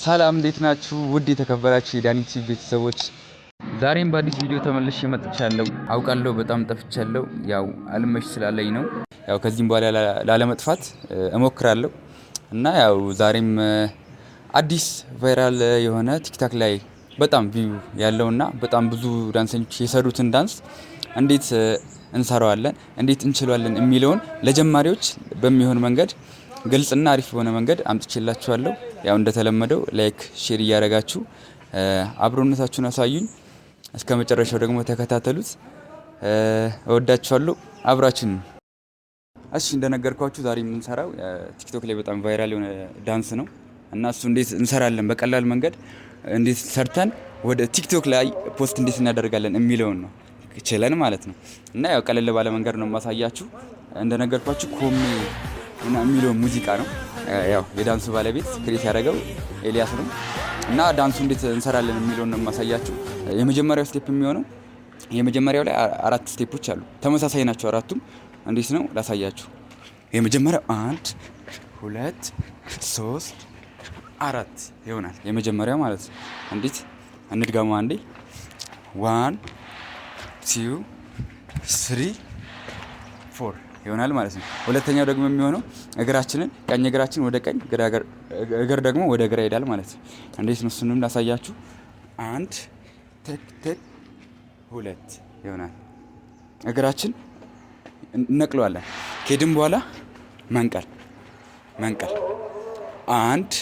ሰላም እንዴት ናችሁ? ውድ የተከበራችሁ የዳኒ ቲቪ ቤተሰቦች ዛሬም በአዲስ ቪዲዮ ተመልሼ መጥቻለሁ። አውቃለሁ በጣም ጠፍቻለሁ። ያው አልመሽ ስላለኝ ነው። ያው ከዚህም በኋላ ላለመጥፋት እሞክራለሁ እና ያው ዛሬም አዲስ ቫይራል የሆነ ቲክታክ ላይ በጣም ቪው ያለውና በጣም ብዙ ዳንሰኞች የሰሩትን ዳንስ እንዴት እንሰራዋለን እንዴት እንችላለን የሚለውን ለጀማሪዎች በሚሆን መንገድ ግልጽና አሪፍ በሆነ መንገድ አምጥቼላችኋለሁ። ያው እንደተለመደው ላይክ ሼር እያደረጋችሁ አብሮነታችሁን አሳዩኝ። እስከ መጨረሻው ደግሞ ተከታተሉት። እወዳችኋለሁ። አብራችን እሺ። እንደነገርኳችሁ ዛሬ የምንሰራው ቲክቶክ ላይ በጣም ቫይራል የሆነ ዳንስ ነው እና እሱ እንዴት እንሰራለን በቀላል መንገድ እንዴት ሰርተን ወደ ቲክቶክ ላይ ፖስት እንዴት እናደርጋለን የሚለውን ነው ይችላል ማለት ነው። እና ያው ቀለል ባለ መንገድ ነው ማሳያችሁ። እንደነገርኳችሁ ኮሜ እና የሚለው ሙዚቃ ነው። ያው የዳንሱ ባለቤት ክሬት ያደረገው ኤልያስ ነው። እና ዳንሱ እንዴት እንሰራለን የሚለውን ነው ማሳያችሁ። የመጀመሪያው ስቴፕ የሚሆነው የመጀመሪያው ላይ 4 ስቴፖች አሉ። ተመሳሳይ ናቸው አራቱም። እንዴት ነው ላሳያችሁ። የመጀመሪያው 1 2 3 4 ይሆናል የመጀመሪያው ማለት ነው። እንዴት እንድጋሙ አንዴ 1 2 3 4 ይሆናል ማለት ነው። ሁለተኛው ደግሞ የሚሆነው እግራችንን ቀኝ እግራችን ወደ ቀኝ እግር ደግሞ ወደ ግራ ይሄዳል ማለት ነው። እንዴት ነው እሱንም ላሳያችሁ። 1 ቴክ 2 ይሆናል። እግራችን እንነቅለዋለን። ከሄድን በኋላ መንቀል 1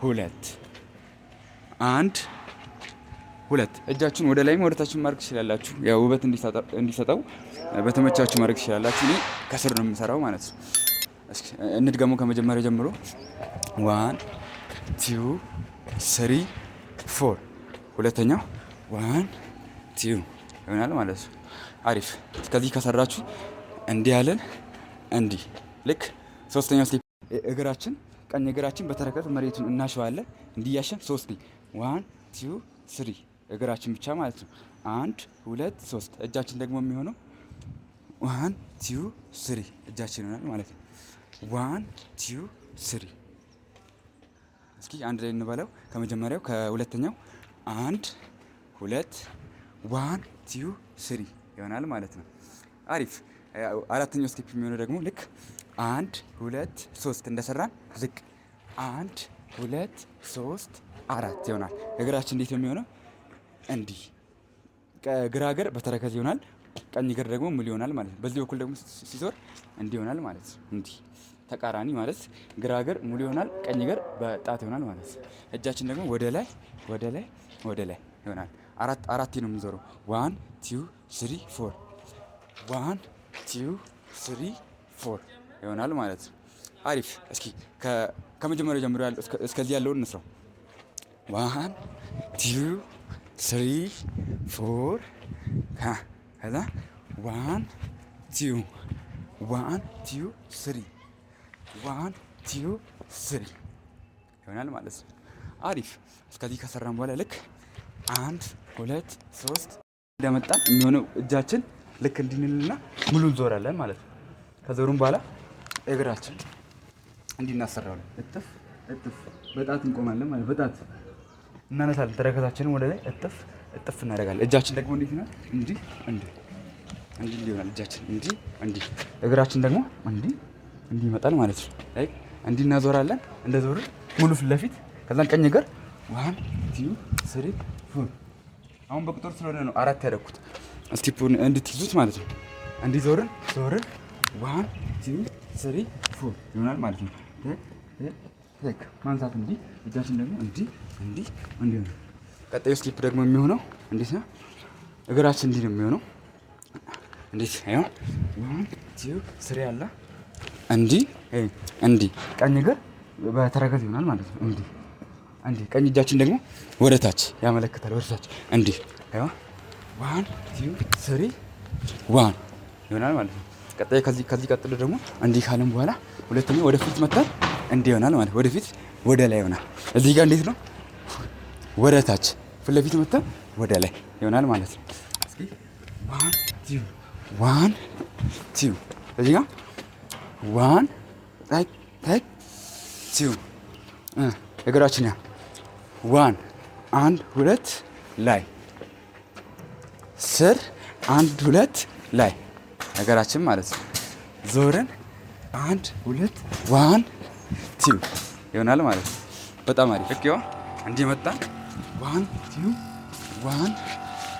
2 እጃችሁን ወደ ላይም ወደ ታችም ማድረግ ትችላላችሁ። ያው ውበት እንዲሰጠው በተመቻችሁ ማድረግ ትችላላችሁ። እኔ ከስር ነው የምሰራው ማለት ነው። እስኪ እንድገመው ከመጀመሪያ ጀምሮ 1 2 3 4 ሁለተኛው 1 2 ይሆናል ማለት ነው። አሪፍ። ከዚህ ከሰራችሁ እንዲህ ያለን እንዲህ ልክ ሶስተኛው ስቴፕ እግራችን ቀኝ እግራችን በተረከዝ መሬቱን እናሸዋለን። እንዲያሸን 3 1 2 3 እግራችን ብቻ ማለት ነው። 1 2 3 እጃችን ደግሞ የሚሆነው 1 2 3 እጃችን ይሆናል ማለት ነው። 1 2 3 እስኪ አንድ ላይ እንበለው ከመጀመሪያው ከሁለተኛው 1 2 1 2 3 ይሆናል ማለት ነው። አሪፍ። አራተኛው ስቴፕ የሚሆነው ደግሞ ልክ 1 2 3 እንደሰራን ዝቅ 1 2 3 4 ይሆናል። እግራችን እንዴት ነው የሚሆነው? እንዲህ ግራ እግር በተረከዝ ይሆናል። ቀኝ እግር ደግሞ ሙሉ ይሆናል ማለት ነው። በዚህ በኩል ደግሞ ሲዞር እንዲህ ይሆናል ማለት ነው። እንዲህ ተቃራኒ ማለት ግራ እግር ሙሉ ይሆናል፣ ቀኝ እግር በጣት ይሆናል ማለት ነው። እጃችን ደግሞ ወደ ላይ ይሆናል። አራቴ ነው የምንዞረው። 1 2 3 4 1 2 3 4 ይሆናል ማለት ነው። አሪፍ። እስኪ ከመጀመሪያው ጀምሮ ያለው እስከዚህ ያለውን እንስራው። 1 2 3 4 ከዛ 1 2 1 2 3 1 2 3 ይሆናል ማለት ነው። አሪፍ። እስከዚህ ከሰራን በኋላ ልክ 1 2 3 እንደመጣን የሚሆነው እጃችን ልክ እንዲንልና ሙሉ እንዞራለን ማለት ነው። ከዞሩም በኋላ እግራችን እንዲናሰራለን። እጥፍ በጣት እንቆማለን ማለት በጣት እናነሳለን። ተረከዛችንን ወደ ላይ እጥፍ እናደርጋለን። እጃችን ደግሞ እንዴት ነው? እንዲህ ይሆናል። እጃችን እንዲህ እግራችን ደግሞ እንዲህ ይመጣል ማለት ነው። ላይክ እንዲህ እናዞራለን። እንደዞርን ሙሉ ፊት ለፊት ከዛን ቀኝ እግር 1 2 3 4 አሁን በቁጥር ስለሆነ ነው 4 ያደረኩት ስቴፑን እንድትይዙት ማለት ነው። እንዲህ ዞርን 1 2 3 4 ይሆናል ማለት ነው። ቴክ ማንሳት እንዲህ እጃችን ደግሞ እንዲህ ነው። ቀጣዩ ስቴፕ ደግሞ የሚሆነው እንዴት ነው? እግራችን እንዲህ ነው የሚሆነው። እንዴት አይሆን 1 2 3 ያለ እንዲህ ቀኝ እግር በተረከዝ ይሆናል ማለት ነው። እንዲህ ቀኝ እጃችን ደግሞ ወደ ታች ያመለክታል። ወደ ታች እንዲህ አይሆን 1 2 3 1 ይሆናል ማለት ነው። ቀጣይ ከዚህ ቀጥሎ ደግሞ እንዲህ ካለን በኋላ ሁለተኛው ወደ ፊት መጣን እንዲህ ይሆናል ማለት ወደ ፊት ወደ ላይ ይሆናል። እዚህ ጋር እንዴት ነው? ወደ ታች ፊት ለፊት መጣን ወደ ላይ ይሆናል ማለት ነው። እስኪ 1 2 እዚህ ጋር 1 2 እግራችን ያ ዋን 1 2 ላይ ስር 1 2 ላይ እግራችን ማለት ነው። ዞርን 1 2 1 2 ይሆናል ማለት ነው። በጣም አሪፍ። ልክ ይኸው እንዲህ መጣን 1 2 1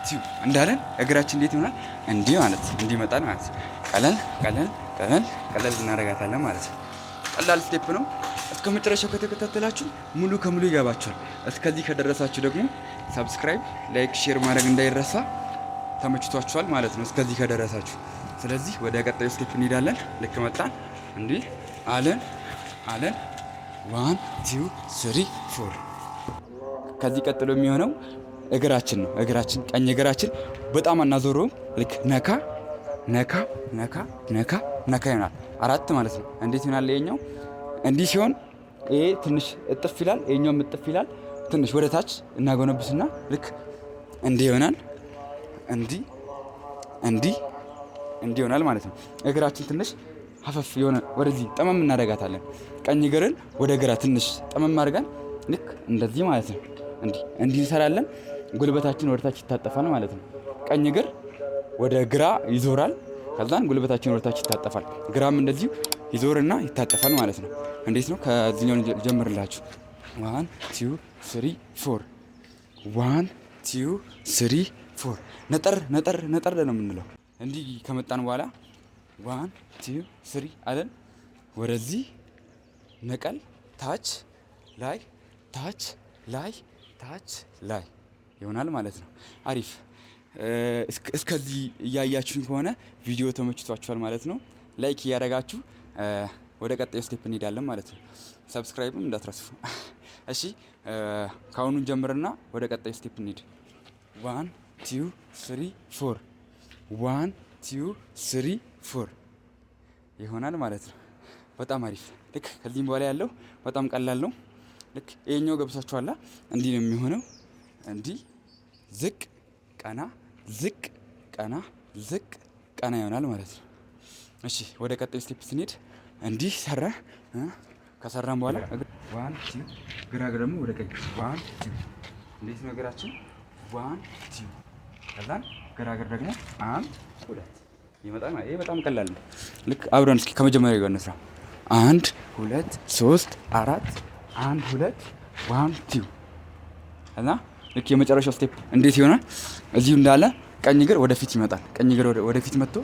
2 እንዳለን እግራችን እንዴት ይሆናል? እንዲህ ማለት እንዲህ መጣን ማለት ነው። ቀለል ቀለል ቀለል ቀለል እናደርጋታለን ማለት ነው። ቀላል ስቴፕ ነው። እስከ መጨረሻው ከተከታተላችሁ ሙሉ ከሙሉ ይገባችኋል። እስከዚህ ከደረሳችሁ ደግሞ ሰብስክራይብ፣ ላይክ፣ ሼር ማድረግ እንዳይረሳ። ተመችቷችኋል ማለት ነው እስከዚህ ከደረሳችሁ። ስለዚህ ወደ ቀጣዩ ስቴፕ እንሄዳለን። ልክ መጣን እንዲህ አለን 1 2 3 4 ከዚህ ቀጥሎ የሚሆነው እግራችን ነው። እግራችን ቀኝ እግራችን በጣም አናዞረውም። ልክ ነካ ነካ ነካ ነካ ነካ ይሆናል። 4 ማለት ነው። እንዴት ይሆናል? ይሄኛው እንዲህ ሲሆን ይሄ ትንሽ እጥፍ ይላል፣ ይሄኛውም እጥፍ ይላል። ትንሽ ወደ ታች እናጎነብስና ልክ እንዲህ ይሆናል። እንዲህ እንዲህ እንዲህ ይሆናል ማለት ነው። እግራችን ትንሽ ሀፈፍ የሆነ ወደዚህ ጠመም እናደርጋታለን። ቀኝ እግርን ወደ ግራ ትንሽ ጠመም አድርገን ልክ እንደዚህ ማለት ነው። እንዲህ እንሰራለን። ጉልበታችን ወደ ታች ይታጠፋል ማለት ነው። ቀኝ እግር ወደ ግራ ይዞራል። ከዛን ጉልበታችን ወደ ታች ይታጠፋል። ግራም እንደዚሁ ይዞርና ይታጠፋል ማለት ነው። እንዴት ነው? ከዚህኛው ጀምርላችሁ 1 2 3 4 1 2 3 4 ነጠር ነጠር ነጠር ነው የምንለው። እንዲህ ከመጣን በኋላ 1 2 3 አለን። ወደዚህ ነቀል ታች ላይ ታች ላይ ታች ላይ ይሆናል ማለት ነው። አሪፍ። እስከዚህ እያያችሁኝ ከሆነ ቪዲዮ ተመችቷችኋል ማለት ነው። ላይክ እያደረጋችሁ ወደ ቀጣዩ ስቴፕ እንሄዳለን ማለት ነው። ሰብስክራይብም እንዳትረሱ እሺ። ከአሁኑ ጀምርና ወደ ቀጣዩ ስቴፕ እንሄድ። 1 2 3 4 1 2 3 4 ይሆናል ማለት ነው። በጣም አሪፍ። ልክ ከዚህም በኋላ ያለው በጣም ቀላል ነው። ልክ ይሄኛው ገብሳችኋላ። እንዲህ ነው የሚሆነው። እንዲህ ዝቅ ቀና ዝቅ ቀና ዝቅ ቀና ይሆናል ማለት ነው። እሺ ወደ ቀጣዩ ስቴፕ ስንሄድ እንዲህ ሰራ ከሰራን በኋላ 1 2 ግራ እግር ደግሞ ወደ ቀኝ 1 2 እንዴት ነው እግራችን 1 2 ከዛን ግራ እግር ደግሞ 1 2 ይመጣል ማለት ይሄ በጣም ቀላል ነው። ልክ አብረን እስኪ ከመጀመሪያው ጋር እንስራ። 1 2 3 4 1 2 1 2 እና ልክ የመጨረሻው ስቴፕ እንዴት ይሆናል? እዚሁ እንዳለ ቀኝ እግር ወደፊት ይመጣል። ቀኝ እግር ወደፊት መጥቶ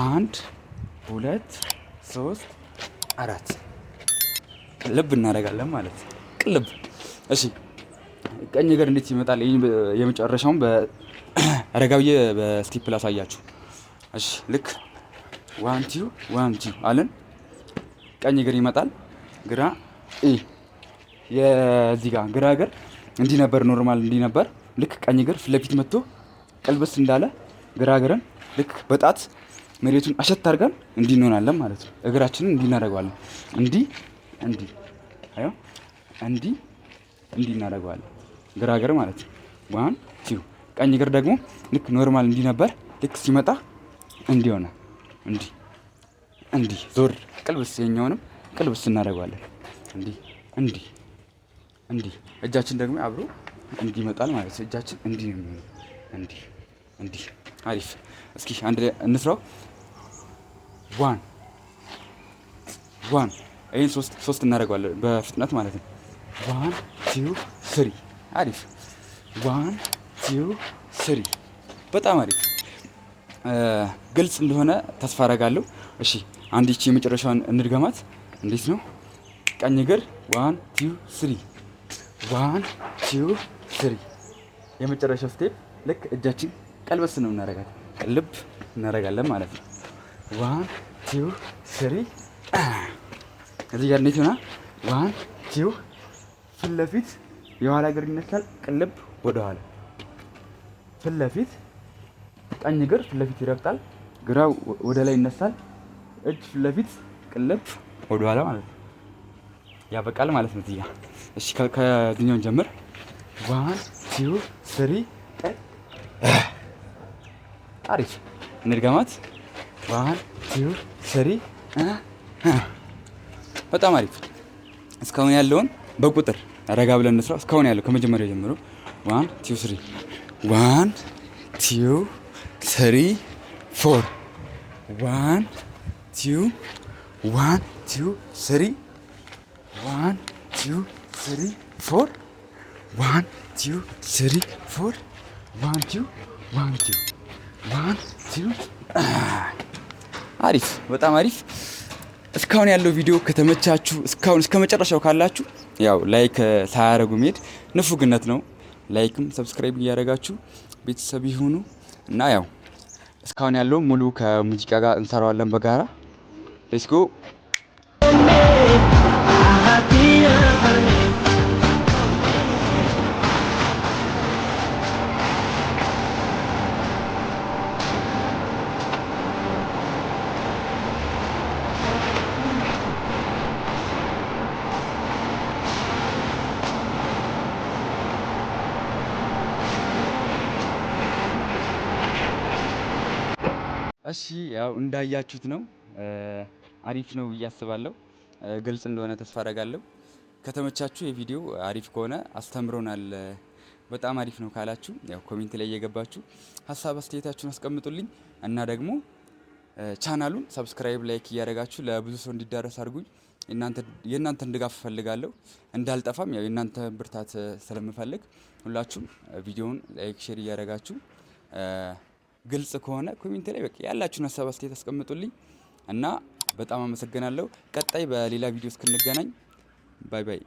1 2 3 4 ቅልብ እናደርጋለን ማለት ቅልብ። እሺ ቀኝ እግር እንዴት ይመጣል? የመጨረሻውን በረጋብዬ በስቴፕ ላሳያችሁ። እሺ ልክ 1 2 1 2 አለን። ቀኝ እግር ይመጣል። ግራ የዚህ ጋር ግራ እግር እንዲህ ነበር፣ ኖርማል እንዲህ ነበር። ልክ ቀኝ እግር ፊት ለፊት መጥቶ ቀልበስ እንዳለ ግራ እግርን ልክ በጣት መሬቱን አሸት አድርገን እንዲህ እንሆናለን ማለት ነው። እግራችንን እንዲህ እናደርገዋለን። እንዲህ እንዲህ አዮ እንዲህ እንዲህ እናደርገዋለን። ግራ እግር ማለት ነው። 1 2 ቀኝ እግር ደግሞ ልክ ኖርማል እንዲህ ነበር። ልክ ሲመጣ እንዲህ ሆነ። እንዲህ እንዲህ ዞር ቅልብስ፣ የኛውንም ቅልብስ እናደርገዋለን። እንዲህ እንዲህ እንዲህ እጃችን ደግሞ አብሮ እንዲህ ይመጣል ማለት ነው። እጃችን እንዲህ ነው የሚሆነው። እንዲህ እንዲህ። አሪፍ። እስኪ አንድ ላይ እንስራው። 1 1 ይሄን ሶስት እናደርገዋለን በፍጥነት ማለት ነው። 1 2 3 አሪፍ። 1 2 3 በጣም አሪፍ። ግልጽ እንደሆነ ተስፋ አደርጋለሁ። እሺ አንድ ይቺ የመጨረሻውን እንድገማት። እንዴት ነው? ቀኝ እግር 1 2 3 1 2 3 የመጨረሻው ስቴፕ ልክ እጃችን ቀልበስ ነው እናደርጋት፣ ቅልብ እናደርጋለን ማለት ነው። 1 2 3 እዚህ ጋር እንዴት ይሆናል? 1 2 ፊት ለፊት የኋላ እግር ይነሳል፣ ቅልብ ወደ ኋላ። ፊት ለፊት ቀኝ እግር ፊት ለፊት ይረግጣል፣ ግራ ወደ ላይ ይነሳል፣ እጅ ፊት ለፊት፣ ቅልብ ወደ ኋላ ማለት ነው። ያበቃል ማለት ነው እዚህ ጋር። እሺ ከዚህኛው ጀምር። 1 2 3 አሪፍ። እንድገማት። 1 2 3 በጣም አሪፍ። እስካሁን ያለውን በቁጥር ረጋ ብለን እንስራ። እስካሁን ያለው ከመጀመሪያው ጀምሮ 1 2 3 1 2 3 4 1 2 1 2 3 1 2 3 4 1 2 3 4 1 2 1 2 1 2 አሪፍ፣ በጣም አሪፍ። እስካሁን ያለው ቪዲዮ ከተመቻችሁ እስካሁን እስከ መጨረሻው ካላችሁ ያው ላይክ ሳያረጉ መሄድ ንፉግነት ነው። ላይክም ሰብስክራይብ እያደረጋችሁ ቤተሰብ ይሁኑ እና ያው እስካሁን ያለው ሙሉ ከሙዚቃ ጋር እንሰራዋለን በጋራ። ሌትስ ጎ። እሺ ያው እንዳያችሁት ነው። አሪፍ ነው ብዬ አስባለሁ። ግልጽ እንደሆነ ተስፋ አደርጋለሁ። ከተመቻችሁ የቪዲዮ አሪፍ ከሆነ አስተምሮናል፣ በጣም አሪፍ ነው ካላችሁ ያው ኮሜንት ላይ እየገባችሁ ሀሳብ አስተያየታችሁን አስቀምጡልኝ እና ደግሞ ቻናሉን ሰብስክራይብ፣ ላይክ እያደረጋችሁ ለብዙ ሰው እንዲዳረስ አድርጉኝ። የእናንተን ድጋፍ እፈልጋለሁ እንዳልጠፋም ያው የእናንተ ብርታት ስለምፈልግ ሁላችሁም ቪዲዮውን ላይክ፣ ሼር እያደረጋችሁ ግልጽ ከሆነ ኮሜንት ላይ በቃ ያላችሁን ሀሳብ አስተያየት አስቀምጡልኝ እና በጣም አመሰግናለሁ። ቀጣይ በሌላ ቪዲዮ እስክንገናኝ ባይ ባይ።